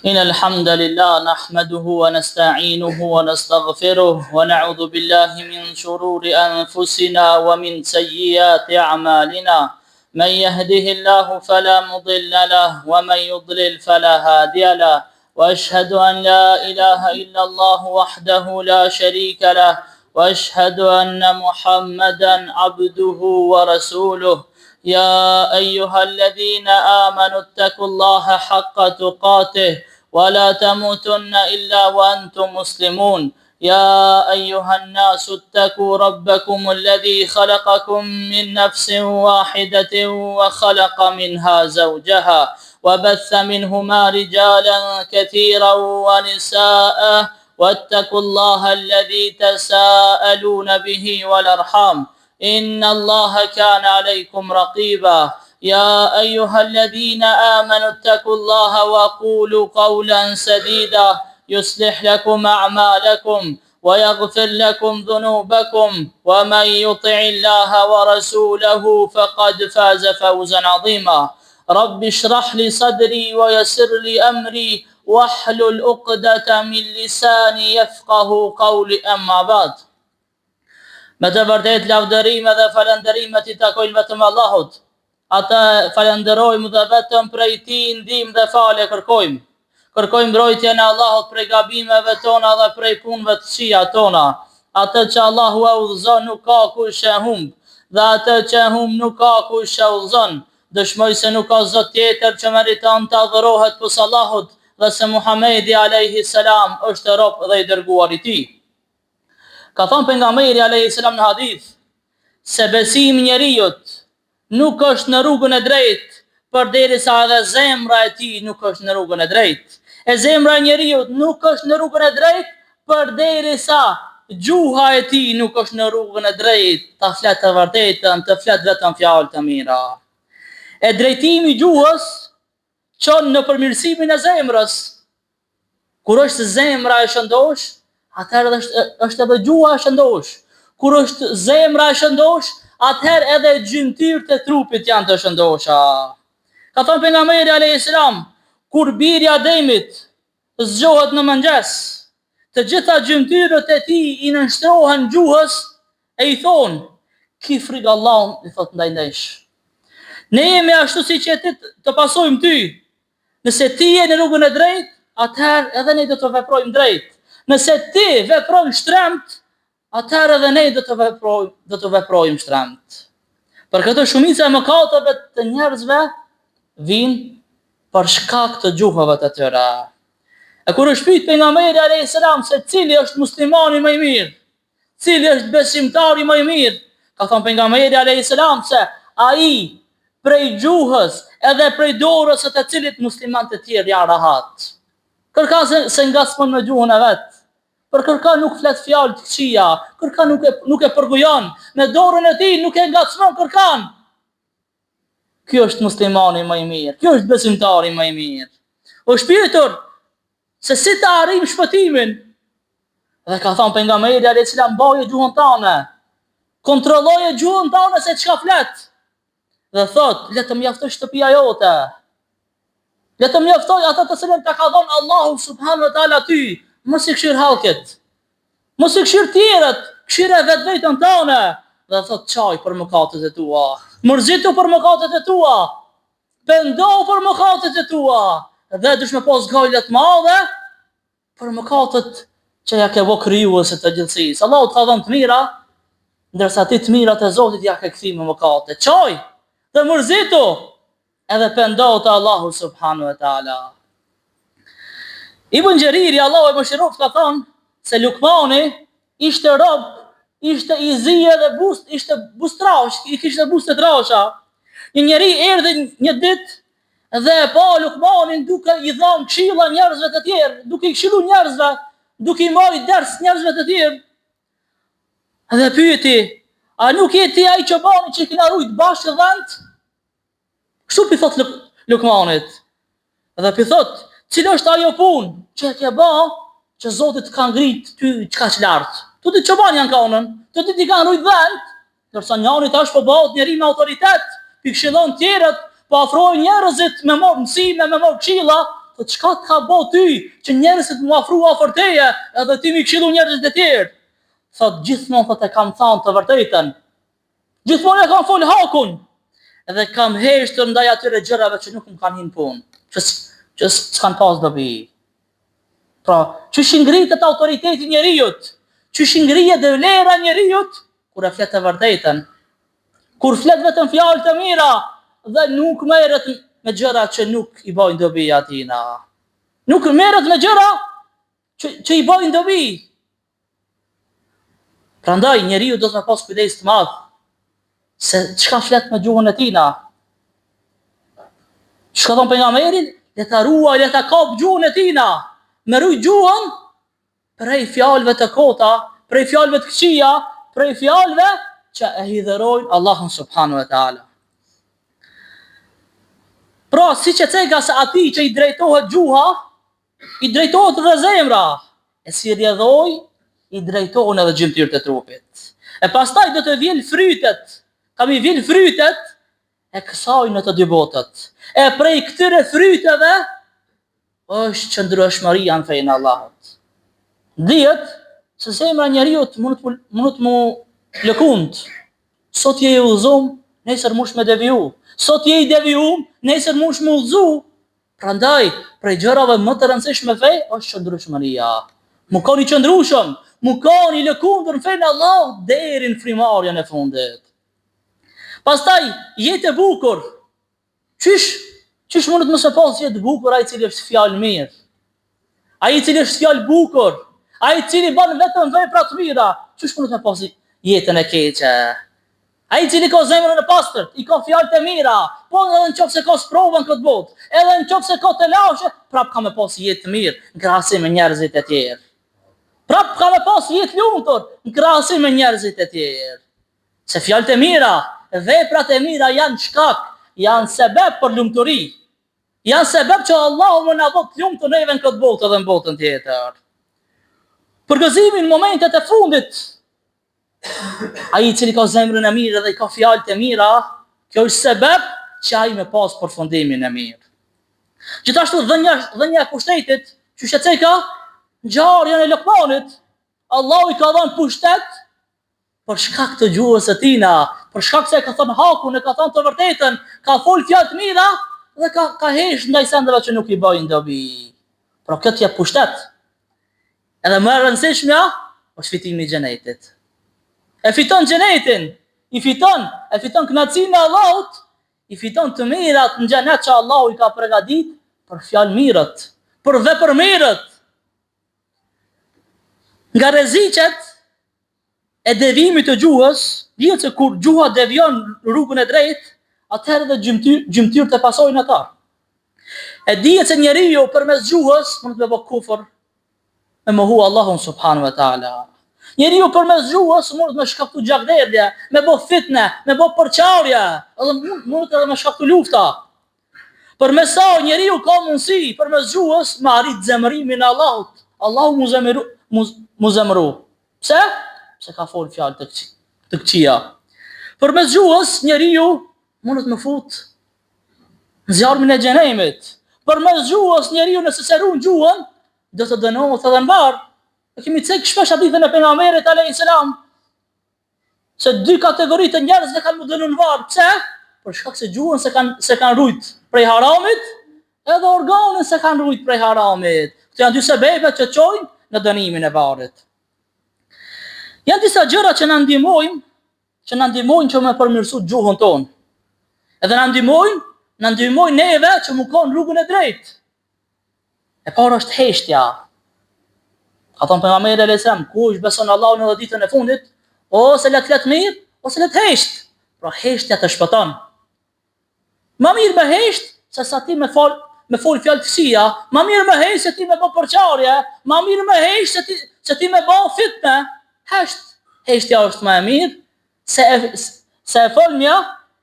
إن الحمد لله نحمده ونستعينه ونستغفره ونعوذ بالله من شرور أنفسنا ومن سيئات أعمالنا من يهده الله فلا مضل له ومن يضلل فلا هادي له وأشهد أن لا إله إلا الله وحده لا شريك له وأشهد أن محمدا عبده ورسوله يا أيها الذين آمنوا اتقوا الله حق تقاته ولا تموتن إلا وأنتم مسلمون يا أيها الناس اتقوا ربكم الذي خلقكم من نفس واحدة وخلق منها زوجها وبث منهما رجالا كثيرا ونساء واتقوا الله الذي تساءلون به والأرحام إن الله كان عليكم رقيبا يا أيها الذين آمنوا اتقوا الله وقولوا قولا سديدا يصلح لكم أعمالكم ويغفر لكم ذنوبكم ومن يطع الله ورسوله فقد فاز فوزا عظيما رب اشرح لي صدري ويسر لي أمري واحلل عقدة من لساني يفقه قولي أما بعد. Me të vërtet lavdërime dhe falënderimet I takojnë vetëm Allahut. Atë falenderojmë dhe vetëm prej Tij ndihmë dhe falje kërkojmë. Kërkojmë mbrojtjen e Allahut prej gabimeve tona dhe prej punëve të këqija tona. Atë që Allahu e udhëzon nuk ka kush e humb, dhe atë që e humb nuk ka kush e udhëzon. Dëshmoj se nuk ka Zot tjetër që meriton të adhurohet pos Allahut dhe se Muhamedi alayhi salam është rob dhe I dërguar I Tij. Ka thënë pejgamberi alayhi salam në hadith se besimi I njeriut nuk është në rrugën e drejtë përderisa edhe zemra e tij nuk është në rrugën e drejtë. E zemra e njeriut nuk është në rrugën e drejtë përderisa gjuha e tij nuk është në rrugën e drejtë, ta flet të vërtetën, të flet vetëm fjalë të mira. E drejtimi I gjuhës çon në përmirësimin e zemrës. Kur është zemra e shëndosh, atëherë është edhe gjuha e shëndosh. Kur është zemra e shëndosh, atëherë edhe gjymtyrët e trupit janë të shëndosha. Ka thënë pejgamberi alayhis salam, kur biri I Ademit zgjohet në mëngjes, të gjitha gjymtyrët e tij I nënshtrohen gjuhës e I thonë, ki frikë Allahun, I thot ndaj nesh. Ne jemi ashtu si që ti të pasojmë ty. Nëse ti je në rrugën e drejtë, atëherë edhe ne do të veprojmë drejt. Nëse ti veprojmë shtremt, atëherë edhe ne do të veprojmë shtremt. Për këtë shumica e mëkateve të njerëzve vijnë për shkak të gjuhave të tyre. E kur është pyet pejgamberi alayhis salam se cili është muslimani më I mirë, cili është besimtari më I mirë, ka thënë pejgamberi alayhis salam se ai prej gjuhës edhe prej dorës së të cilit muslimanët e tjerë janë rahat. Kërka se ngacmon me gjuhën e vet. Për kërka nuk flet fjalë të këqija, kërka nuk e përgojon, me dorën e tij nuk e ngacmon kërkan. Ky është muslimani më I mirë, ky është besimtari më I mirë. Është pyetur se si të arrijmë shpëtimin. Dhe ka thënë pejgamberi alayhis salam, mbaje gjuhën tënde. Kontrolloje gjuhën tënde se çka flet. Dhe thot, le të mjaftoj shtëpia jote. Le të mjaftoj ata të cilët ta ka dhënë Allahu subhanahu wa taala ty. Mos I këshir halket. Mos I këshir tjerët, këshire vetveten tënde. Dhe thot çaj për mëkatet e tua. Mërzitu për mëkatet e tua. Pendohu për mëkatet e tua. Dhe dush me pas gojle të madhe për mëkatet që ja ke vë krijuesi të gjithësisë. Allahu të ka dhënë të mira, ndërsa ti të mirat e Zotit ja ke kthy me mëkate. Çaj dhe mërzitu edhe pendohu te Allahu subhanahu wa taala. Ibn Gjeriri, Allahu e mëshiroft, ka thënë se Lukmani ishte rob, ishte I zije dhe ishte bustrash, I kishte buste trasha. Një njeri erdhi një ditë dhe pa Lukmanin duke I dhënë këshilla njerëzve të tjerë, duke I këshilluar njerëzve, duke I marrë ders njerëzve të tjerë. Dhe pyeti, a nuk je ti ai çobani që kena rujt bashkë dhënt? Kështu pi thot Lukmanit. Dhe pi thot, cila është ajo punë që e ke bë, që Zoti të ka ngrit ty çka lart. Tu ti çobani janë kanën, tu ti kanë rujt dhënt, ndërsa njëri tash po bëhet njeri me autoritet, pi këshillon tjerët, po afrojnë njerëzit me marrë mësime, me marrë këshilla, po çka të ka bë ty që njerëzit më afrua afër teje, edhe ti më këshillu njerëzit e tjerë? Thot gjithmonë thot e kam thënë të vërtetën. Gjithmonë e kam fol hakun. Edhe kam heshtur ndaj atyre gjërave që nuk më kanë hyrë punë, që s'kan pas dobi. Pra, çish ngrihet autoriteti i njerëzit, çish ngrihet vlera e njerëzit kur e flet të vërtetën. Kur flet vetëm fjalë të mira dhe nuk merret me gjëra që nuk i bojnë dobi atina. Nuk merret me gjëra që i bojnë dobi. Prandaj njeriu do të pas kujdes të madh se çka flet me gjuhën e tina. Çka thon pejgamberi, le ta ruaj, le ta kap gjuhën e tina. Me ruaj gjuhën prej fjalëve të kota, prej fjalëve të këqija, prej fjalëve që e hidherojnë Allahun subhanahu wa taala. Pra, si që cega se ati që i drejtohet gjuha, i drejtohet dhe zemra, e si rjedhoj, i drejtohen edhe gjymtyrët e trupit. E pastaj do të vjen frytet, kam i vjen frytet, e kësaj në të dy botët. E prej këtyre fryteve, është qëndrueshmëria në fejnë Allahut. Dihet se zemra njeriut mund të mu lëkund. Sot je i udhëzuar, nesër mush me deviju. Sot je i devijum, nesër mush me udhëzu. Prandaj, prej gjërave më të rëndësishme fe është qëndrueshmëria. Mu koni qëndrueshëm, mu koni lëkundur në fejnë Allahut deri në frimarjen e fundit. Pastaj, jetë e bukur. Qysh mund të mos e pas jetë bukur ai i cili është fjalë mirë? Ai i cili është fjalë bukur, ai i cili bën vetëm vepra të mira, qysh mund të pas jetën e keqe? Ai i cili ka zemrën e pastërt, i ka fjalët e mira, po edhe nëse ka sprovën këtë botë, edhe nëse ka të lashe, prap ka me pas jetë të mirë në krahasim me njerëzit e tjerë. Prap ka me pas jetë lumtur në krahasim me njerëzit e tjerë. Se fjalët e mira, veprat e mira janë shkak, janë sebeb për lumturi. Janë sebeb që Allahu më na bë të lumtur neve në këtë botë edhe në botën tjetër. Përgëzimi në momentet e fundit, ai i cili ka zemrën e mirë dhe i ka fjalët e mira, kjo është sebeb që ai me pas përfundimin e mirë. Gjithashtu dhënia e pushtetit, që sheceka ngjarjen e Lokmanit, Allahu i ka dhënë pushtet për shkak të gjuhës së tina, për shkak se ka thënë hakun, e ka thënë të vërtetën, ka fol fjalë të mira dhe ka hesh ndaj sendeve që nuk i bëjnë dobi. Pra këtë jep pushtet. Edhe më e rëndësishmja është fitimi i xhenetit. E fiton xhenetin, e fiton kënaqësinë e Allahut, i fiton të mirat në xhenet që Allahu i ka përgatitur për fjalë mirët, për vepër mirët. Nga rreziqet e devimit të gjuhës, dihet se kur gjuha devion rrugën e drejtë, atëherë dhe gjymtyrët e pasojnë ata. E dihet se njeriu përmes gjuhës mund të bëjë kufër, me mohu Allahun subhanahu wa taala. Njeriu përmes gjuhës mund të më shkaktu gjakderdhje, me bë fitne, me bë përçarje, edhe mund edhe me shkaktu lufta. Përmes saj njeriu ka mundësi përmes gjuhës me arrit zemërimin e Allahut. Allahu mu zemëru. Pse? Se ka fol fjalë të këqija. Përmes gjuhës njeriu mund të më fut në zjarmin e xhenemit. Përmes gjuhës njeriu nëse se ruan gjuhën, do të dënohet edhe në barë. E kemi cek shpesh hadithin e pejgamberit alayhis salam se dy kategoritë të njerëzve kanë dënuar në varr. Pse? Për shkak se gjuhën se kanë rujt prej haramit, edhe organin se kanë rujt prej haramit. Këto janë dy sebebe që çojnë në dënimin e varrit. Janë disa gjëra që na ndihmojnë që me përmirësu gjuhën tonë. Edhe na ndihmojnë neve që mu kanë rrugën e drejtë. E para është heshtja. Ka thonë pejgamberi alayhis salam, kush beson Allahun edhe ditën e fundit, ose le të flet mirë, ose le të hesht. Pra heshtja të shpëton. Më mirë me hesht se sa ti me fol fjalë të këqija, më mirë me hesht se ti me bë përçarje, më mirë me hesht se ti me bë fitnë. Heshtja është më e mirë se e folmja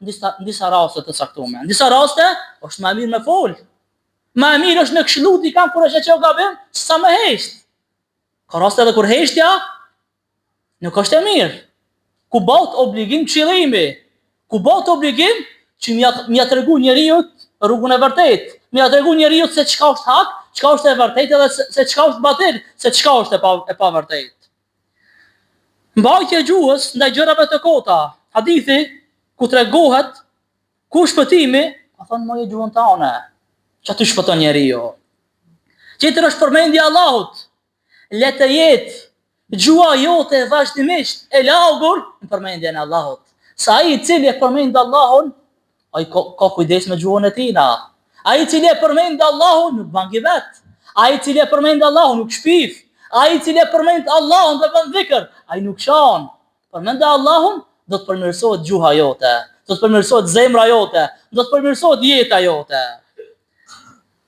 në disa raste të caktuara. Në disa raste është më mirë me fol. Më e mirë është me këshillu dikam kur është çeu gabim, sa me hesht. Ka raste edhe kur heshtja nuk është e mirë. Ku bëhet obligim këshillimi, ku bëhet obligim që m'ia tregu njeriu rrugën e vërtetë, Me ja tregu njeriu se çka është hak, çka është e vërtetë dhe se çka është batil, se çka është e pavërtetë. Mbajtja e gjuhës ndaj gjërave të kota. Hadithi ku tregohet ku shpëtimi, ka thënë moje gjuhën tane. Që aty shpëton njeriu. Tjetër është përmendja e Allahut. Le të jetë gjua jote vazhdimisht e lagur në përmendjen e Allahut. Sa ai i cili e përmend Allahun, ai ka kujdes me gjuhën e tina. Ai i cili e përmend Allahun nuk bën gibet. Ai i cili e përmend Allahun nuk shpif. Ai i cili e përmend Allahun dhe bën dhikr, ai nuk shan. Përmend Allahun, do të përmirësohet gjuha jote, do të përmirësohet zemra jote, do të përmirësohet jeta jote.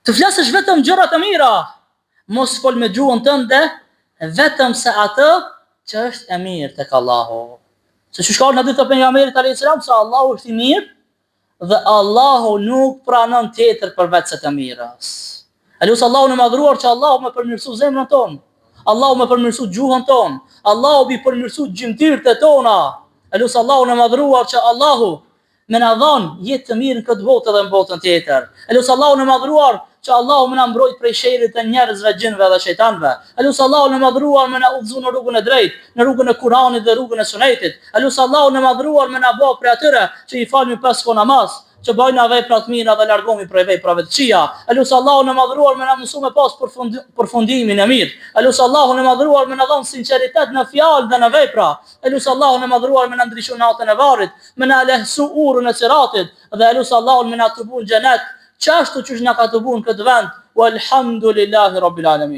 Të flasësh vetëm gjëra të mira, mos fol me gjuhën tënde vetëm se atë që është e mirë tek Allahu. Se çu shkon në ditë të pejgamberit alayhis salam se Allahu është i mirë dhe Allahu nuk pranon tjetër përveç se të mirës. Alus Allahu në madhruar që Allahu më përmirësu zemrën tonë, Allahu më përmirësu gjuhën tonë, Allahu bi përmirësu gjymtyrët e tona. Alus Allahu në madhruar që Allahu më na dhon jetë të mirë në këtë botë dhe në botën tjetër. Alus Allahu në madhruar që Allahu më na mbrojt prej sherrit të njerëzve, gjinëve dhe shejtanëve. Alus Allahu në madhruar më na udhëzon në rrugën e drejtë, në rrugën e Kuranit dhe rrugën e Sunetit. Alus Allahu në madhruar më na bëj prej atyre që i falmi 5 kohë namaz, që bëjnë vepra të mira dhe largohemi prej veprave të këqija. Alus Allahu në madhruar më na mësoj me pas përfundimin e mirë. Alus Allahu në madhruar më na dhon sinqeritet në fjalë dhe në vepra. Alus Allahu në madhruar më na ndriçon natën e varrit, më na lehsu urën e siratit dhe alus Allahu më na tubun xhenet. Çashtu që na ka tubun këtë vend. Walhamdulillahi rabbil alamin.